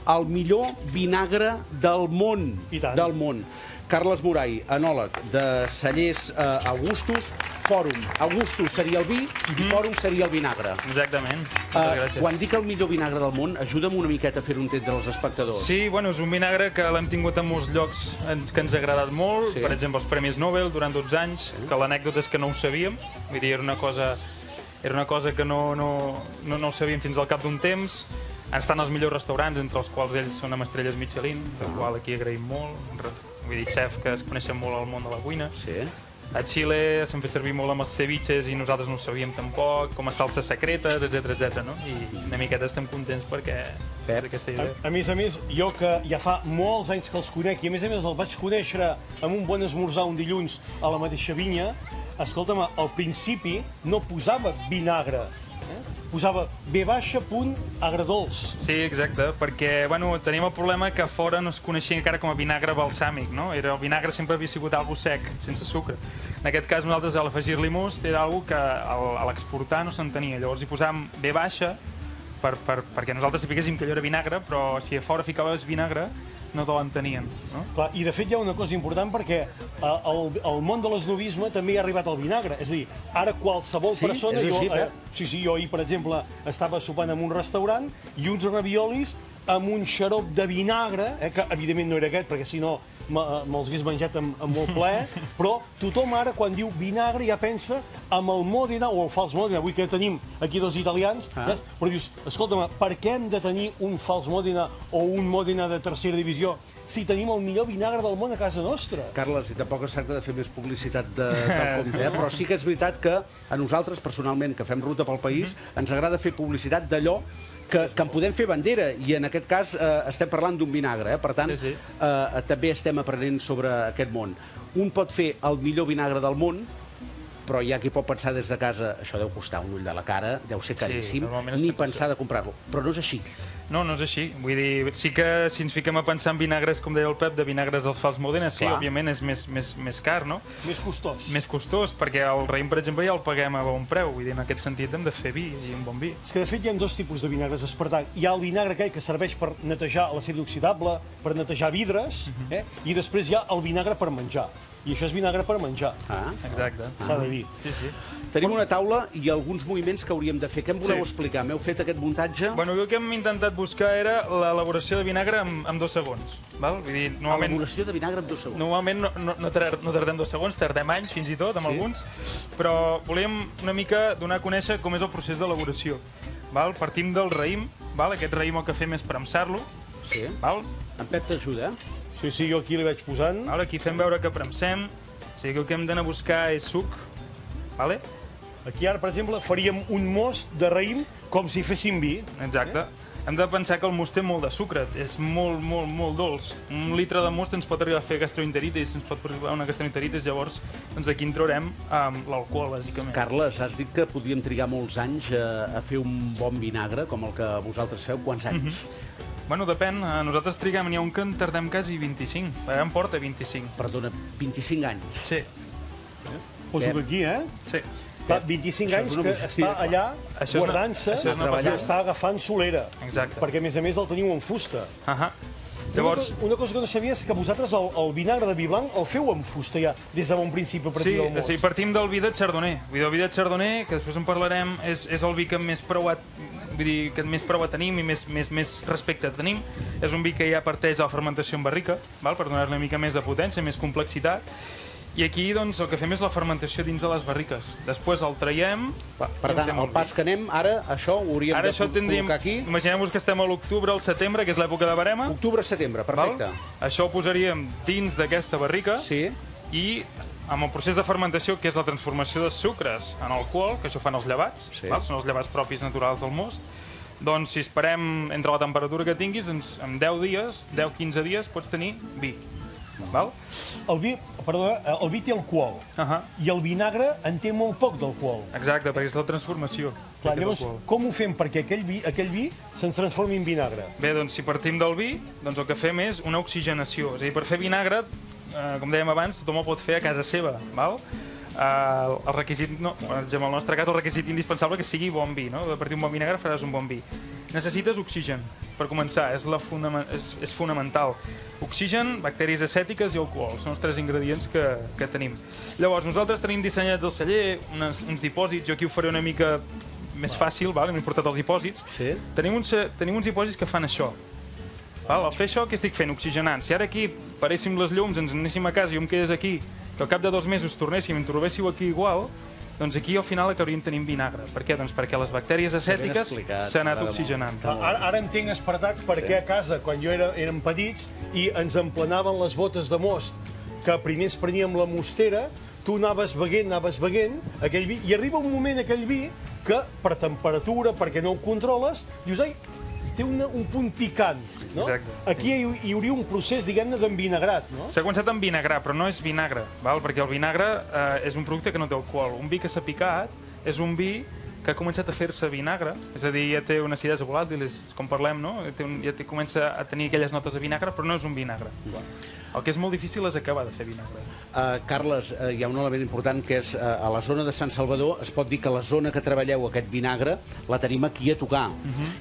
el millor vinagre del món. I tant. Del món. Carles Moray, enòleg de Cellers Augustus, Fòrum. Augustus seria el vi i Fòrum seria el vinagre. Exactament. Moltes gràcies. Quan dic el millor vinagre del món, ajuda'm una miqueta a fer-ho entendre als espectadors. Sí, bueno, és un vinagre que l'hem tingut en molts llocs que ens ha agradat molt. Sí. Per exemple, els Premis Nobel durant 12 anys, que l'anècdota és que no ho sabíem. Vull dir, era una cosa que no ho sabíem fins al cap d'un temps. Estan els millors restaurants, entre els quals ells són amb estrelles Michelin, el qual aquí agraïm molt. Vull dir, xef que es coneixen molt al món de la cuina. Sí. A Xile s'han fet servir molt amb els ceviches i nosaltres no ho sabíem tampoc, com a salses secretes, etc. no? I una miqueta estem contents perquè és aquesta idea. A més, jo que ja fa molts anys que els conec, i a més el vaig conèixer amb un bon esmorzar un dilluns a la mateixa vinya, escolta'm, al principi no posava vinagre, posava V-agredolç. Sí, exacte, perquè bueno, teníem el problema que a fora no es coneixia encara com a vinagre balsàmic, no? El vinagre sempre havia sigut algo sec, sense sucre. En aquest cas, nosaltres, a l'afegir-li most, era algo que a l'exportar no s'entenia. Llavors hi posàvem V baixa perquè nosaltres sapiguéssim que allò era vinagre, però si a fora ficaves vinagre, no te l'entenien. No? Clar, i de fet hi ha una cosa important perquè al món de l'esnovisme també hi ha arribat el vinagre. És a dir, ara qualsevol persona... És així, Sí, jo ahir, per exemple, estava sopant en un restaurant i uns raviolis amb un xarop de vinagre, que evidentment no era aquest, perquè si no me'ls hagués menjat amb molt plaer, però tothom ara, quan diu vinagre, ja pensa amb el Modena o el fals Modena. Avui que tenim aquí dos italians, però dius, escolta'm, per què hem de tenir un fals Modena o un Modena de tercera divisió si tenim el millor vinagre del món a casa nostra? Carles, i tampoc es tracta de fer més publicitat del compte, però sí que és veritat que a nosaltres, personalment, que fem ruta pel país, ens agrada fer publicitat d'allò que en podem fer bandera, i en aquest cas estem parlant d'un vinagre, per tant, també estem aprenent sobre aquest món. Un pot fer el millor vinagre del món, però hi ha qui pot pensar des de casa, això deu costar un ull de la cara, deu ser caríssim, ni pensar de comprar-lo. Però no és així. No, no és així. Vull dir, sí que si ens fiquem a pensar en vinagres, com deia el Pep, de vinagres dels fals Modena, sí, òbviament és més car, no? Més costós. Més costós, perquè el raïm, per exemple, ja el paguem a bon preu. Vull dir, en aquest sentit hem de fer vi, i un bon vi. És que, de fet, hi ha dos tipus de vinagres, Espartà. Hi ha el vinagre aquell que serveix per netejar l'acer inoxidable, per netejar vidres, i després hi ha el vinagre per menjar. I això és vinagre per menjar. Exacte. S'ha de dir. Sí, sí. Tenim una taula i alguns moviments que hauríem de fer. Què em voleu explicar? M'heu fet aquest muntatge? Bueno, el que hem intentat buscar era l'elaboració de vinagre en 2 segons. Vull dir, normalment... Elaboració de vinagre en 2 segons. Normalment no tardem 2 segons, tardem anys fins i tot, amb alguns, però volíem una mica donar a conèixer com és el procés d'elaboració. Partim del raïm, aquest raïm el que fem és premsar-lo. Sí. En Pep t'ajuda, Sí, jo aquí li vaig posant. Aquí fem veure que premsem, o sigui que el que hem d'anar a buscar és suc. Aquí ara, per exemple, faríem un most de raïm com si féssim vi. Exacte. Hem de pensar que el most té molt de sucre, és molt, molt, molt dolç. Un litre de most ens pot arribar a fer gastroenteritis, ens pot arribar a una gastroenteritis, llavors aquí en traurem l'alcohol, bàsicament. Carles, has dit que podíem trigar molts anys a fer un bon vinagre, com el que vosaltres feu. Quants anys? Bueno, depèn. Nosaltres triguem, n'hi ha un que en tardem quasi 25. En porta 25. Perdona, 25 anys. Sí. Poso aquí, Sí. 25 anys que està allà guardant-se i està agafant solera. Exacte. Perquè, a més, el teniu en fusta. Llavors... Una cosa que no sabia és que vosaltres el vinagre de vi blanc el feu amb fusta ja, des de bon principi a partir del most. Sí, partim del vi de Chardonnay. El vi de Chardonnay, que després en parlarem, és el vi que més preuat tenim i més respecte tenim. És un vi que ja parteix de la fermentació en barrica, per donar-li una mica més de potència, més complexitat. I aquí el que fem és la fermentació dins de les barriques. Després el traiem... Per tant, el pas que anem, ara això ho hauríem de col·locar aquí. Imaginem-vos que estem a l'octubre, al setembre, que és l'època de verema. Octubre-setembre, perfecte. Això ho posaríem dins d'aquesta barrica i amb el procés de fermentació, que és la transformació de sucres en alcohol, que això fan els llevats, són els llevats propis naturals del most, doncs si esperem entre la temperatura que tinguis, en 10 dies, 10-15 dies, pots tenir vi. El vi té alcohol i el vinagre en té molt poc d'alcohol. Exacte, perquè és la transformació. Llavors, com ho fem perquè aquell vi se'ns transformi en vinagre? Bé, doncs si partim del vi, el que fem és una oxigenació. És a dir, per fer vinagre, com dèiem abans, tothom el pot fer a casa seva. el requisit, no, per exemple, en el nostre cas, el requisit indispensable que sigui bon vi, no? A partir d'un bon vinagre faràs un bon vi. Necessites oxigen, per començar, és fonamental. Oxigen, bactèries acètiques i alcohol, són els 3 ingredients que tenim. Llavors, nosaltres tenim dissenyats al celler uns dipòsits, jo aquí ho faré una mica més fàcil, m'he portat els dipòsits. Tenim uns dipòsits que fan això. Al fer això, què estic fent? Oxigenant. Si ara aquí paréssim les llums, ens anéssim a casa i jo em quedés aquí, que al cap de 2 mesos tornéssim i em trobéssiu aquí igual, doncs aquí al final acabaríem tenint vinagre. Per què? Doncs perquè les bactèries acètiques s'han anat oxigenant. Ara entenc, Espartac, per què a casa, quan jo érem petits i ens emplenaven les botes de most, que primer es preníem la mostera, tu anaves beguent aquell vi, i arriba un moment aquell vi que per temperatura, perquè no ho controles, dius, ai, té un punt picant, no? Exacte. Aquí hi hauria un procés, diguem-ne, d'envinagrat, no? S'ha començat a envinagrar, però no és vinagre, perquè el vinagre és un producte que no té alcohol. Un vi que s'ha picat és un vi que ha començat a fer-se vinagre, és a dir, ja té una acidesa volàtil, com parlem, no? Ja comença a tenir aquelles notes de vinagre, però no és un vinagre. El que és molt difícil és acabar de fer vinagre. Carles, hi ha un element important que és a la zona de Sant Salvador es pot dir que la zona que treballeu aquest vinagre la tenim aquí a tocar.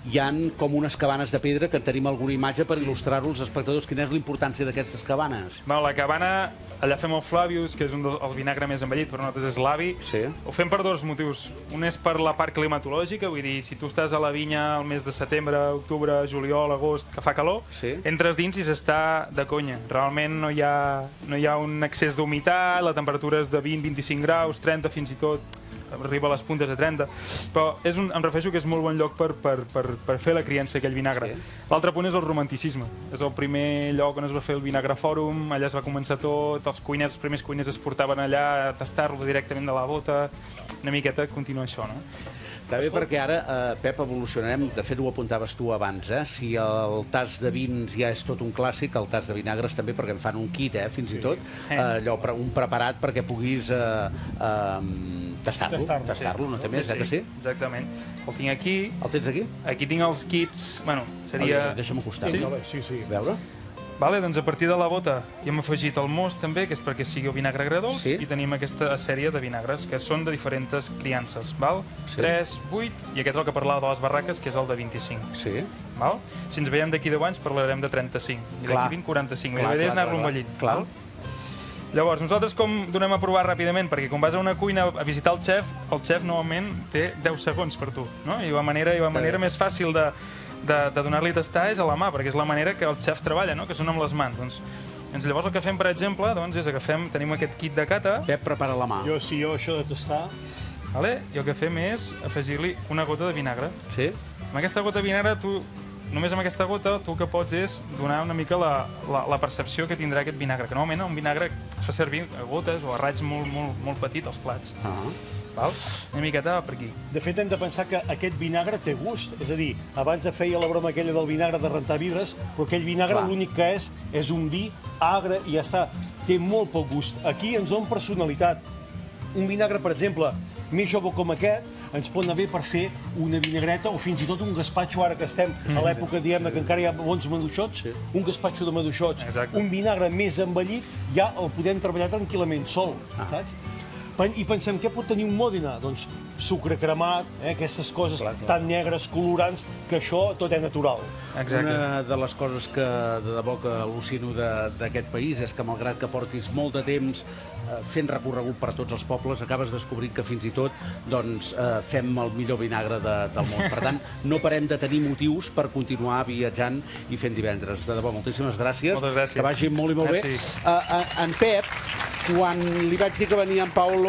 Hi han com unes cabanes de pedra que tenim alguna imatge per il·lustrar-ho als espectadors. Quina és la importància d'aquestes cabanes? La cabana, allà fem el Flavius, que és el vinagre més envellit, per nosaltres és l'avi. Ho fem per 2 motius. Un és per la part climatològica, vull dir, si tu estàs a la vinya al mes de setembre, octubre, juliol, agost, que fa calor, entres dins i s'està de conya. Realment no hi ha un excés d'humitat, la temperatura és de 20-25 graus, 30 fins i tot, arriba a les puntes de 30, però em refereixo que és molt bon lloc per fer la criança d'aquell vinagre. L'altre punt és el romanticisme. És el primer lloc on es va fer el Vinagre Fòrum, allà es va començar tot, els primers cuiners es portaven allà a tastar-lo directament de la bota, una miqueta continua això, no? Està bé perquè ara, Pep, evolucionarem, de fet ho apuntaves tu abans, si el tas de vins ja és tot un clàssic, el tas de vinagres també, perquè en fan un kit, fins i tot, allò, un preparat perquè puguis tastar-lo, no té més, que sí? Exactament. El tinc aquí. El tens aquí? Aquí tinc els kits, bueno, seria... Deixa'm acostar. Sí. A veure? Doncs a partir de la bota hi hem afegit el most també, que és perquè sigui el vinagre agredolç, i tenim aquesta sèrie de vinagres, que són de diferents criances. 3, 8, i aquest és el que parlava de les barraques, que és el de 25. Si ens veiem d'aquí 10 anys parlarem de 35, i d'aquí 20, 45. La idea és anar-lo envellint. Llavors, nosaltres com donem a provar ràpidament? Perquè quan vas a una cuina a visitar el xef normalment té 10 segons per tu, no? I la manera més fàcil de donar-li a tastar és a la mà, perquè és la manera que el xef treballa, que són amb les mans. Doncs llavors el que fem, per exemple, és tenim aquest kit de cata. Pep prepara la mà. Jo, això de tastar... I el que fem és afegir-li una gota de vinagre. Amb aquesta gota de vinagre, només amb aquesta gota, tu el que pots és donar una mica la percepció que tindrà aquest vinagre, que normalment un vinagre es fa servir a gotes o a raigs molt petits als plats. Una miqueta per aquí. De fet, hem de pensar que aquest vinagre té gust. És a dir, abans feia la broma aquella del vinagre de rentar vidres, però aquell vinagre l'únic que és un vi agre i ja està. Té molt poc gust. Aquí ens dona personalitat. Un vinagre, per exemple, més jove com aquest, ens pot anar bé per fer una vinagreta o fins i tot un gaspatxo, ara que estem a l'època, diguem-ne, que encara hi ha bons maduixots, un gaspatxo de maduixots. Un vinagre més envellit ja el podem treballar tranquil·lament sol, saps? I pensem, què pot tenir un Mòdena? Doncs sucre cremat, aquestes coses tan negres, colorants, que això tot és natural. Una de les coses que de debò que al·lucino d'aquest país és que, malgrat que portis molt de temps fent recorregut per tots els pobles, acabes descobrint que fins i tot fem el millor vinagre del món. Per tant, no parem de tenir motius per continuar viatjant i fent divendres. De debò, moltíssimes gràcies. Moltes gràcies. Que vagi molt i molt bé. En Pep, quan li vaig dir que venia en Paulo